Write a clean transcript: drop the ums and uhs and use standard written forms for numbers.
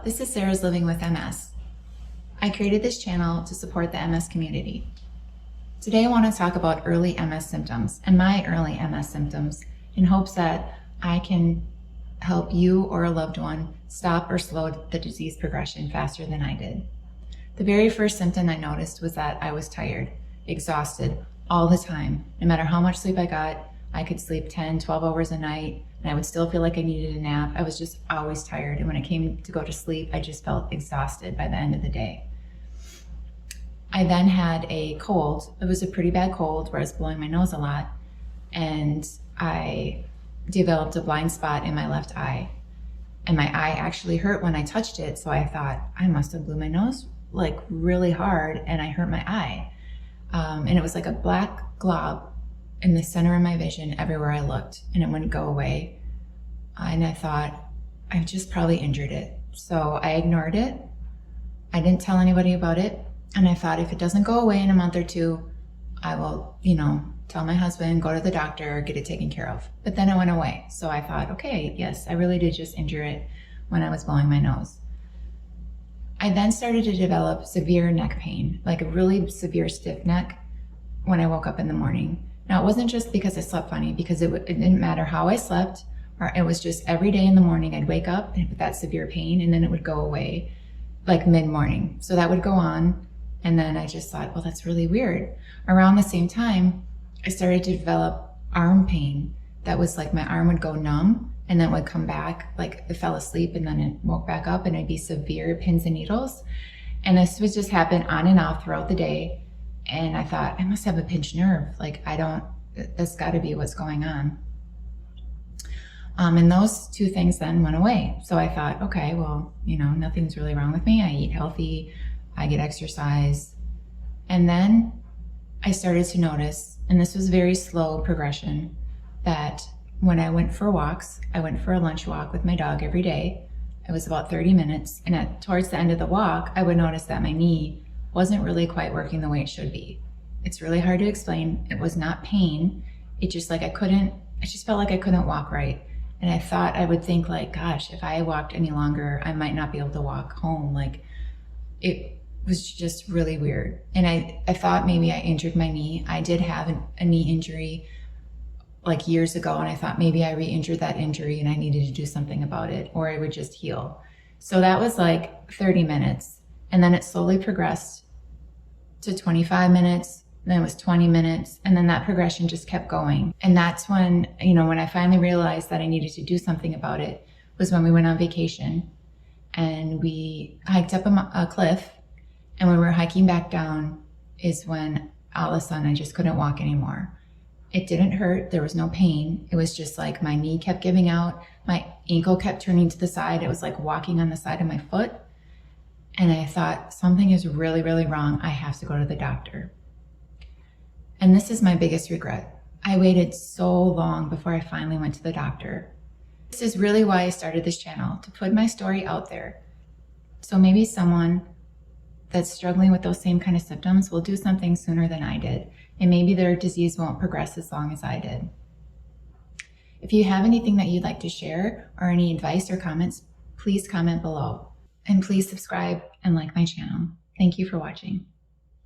this is Sarah's Living with MS. I created this channel to support the MS community. Today I want to talk about early MS symptoms and my early MS symptoms in hopes that I can help you or a loved one stop or slow the disease progression faster than I did. The very first symptom I noticed was that I was tired, exhausted all the time. No matter how much sleep I got, I could sleep 10, 12 hours a night and I would still feel like I needed a nap. I was just always tired. And when it came to go to sleep, I just felt exhausted by the end of the day. I then had a cold. It was a pretty bad cold where I was blowing my nose a lot. And I developed a blind spot in my left eye. And my eye actually hurt when I touched it. So I thought I must have blew my nose like really hard and I hurt my eye. And it was like a black glob in the center of my vision everywhere I looked, and it wouldn't go away. And I thought, I've just probably injured it. So I ignored it. I didn't tell anybody about it. And I thought if it doesn't go away in a month or two, I will, tell my husband, go to the doctor, get it taken care of. But then it went away. So I thought, okay, yes, I really did just injure it when I was blowing my nose. I then started to develop severe neck pain, like a really severe stiff neck when I woke up in the morning. Now, it wasn't just because I slept funny, because it didn't matter how I slept, or it was just every day in the morning I'd wake up with that severe pain and then it would go away like mid-morning. So that would go on. And then I just thought, well, that's really weird. Around the same time, I started to develop arm pain. That was like my arm would go numb and then would come back, like I fell asleep and then it woke back up and it'd be severe pins and needles. And this would just happen on and off throughout the day. And I thought, I must have a pinched nerve. Like, that's gotta be what's going on. And those two things then went away. So I thought, okay, well, nothing's really wrong with me. I eat healthy, I get exercise. And then I started to notice, and this was very slow progression, that when I went for walks, I went for a lunch walk with my dog every day. It was about 30 minutes. And towards the end of the walk, I would notice that my knee wasn't really quite working the way it should be. It's really hard to explain. It was not pain. It just I just felt like I couldn't walk right. And I thought I would think like, gosh, if I walked any longer, I might not be able to walk home. Like, it was just really weird. And I thought maybe I injured my knee. I did have a knee injury like years ago. And I thought maybe I re-injured that injury and I needed to do something about it, or it would just heal. So that was like 30 minutes. And then it slowly progressed to 25 minutes, then it was 20 minutes, and then that progression just kept going. And that's when, when I finally realized that I needed to do something about it, was when we went on vacation and we hiked up a cliff, and when we were hiking back down is when all of a sudden I just couldn't walk anymore. It didn't hurt, there was no pain. It was just like my knee kept giving out, my ankle kept turning to the side. It was like walking on the side of my foot. And I thought, something is really, really wrong. I have to go to the doctor. And this is my biggest regret. I waited so long before I finally went to the doctor. This is really why I started this channel, to put my story out there. So maybe someone that's struggling with those same kind of symptoms will do something sooner than I did. And maybe their disease won't progress as long as I did. If you have anything that you'd like to share or any advice or comments, please comment below. And please subscribe and like my channel. Thank you for watching.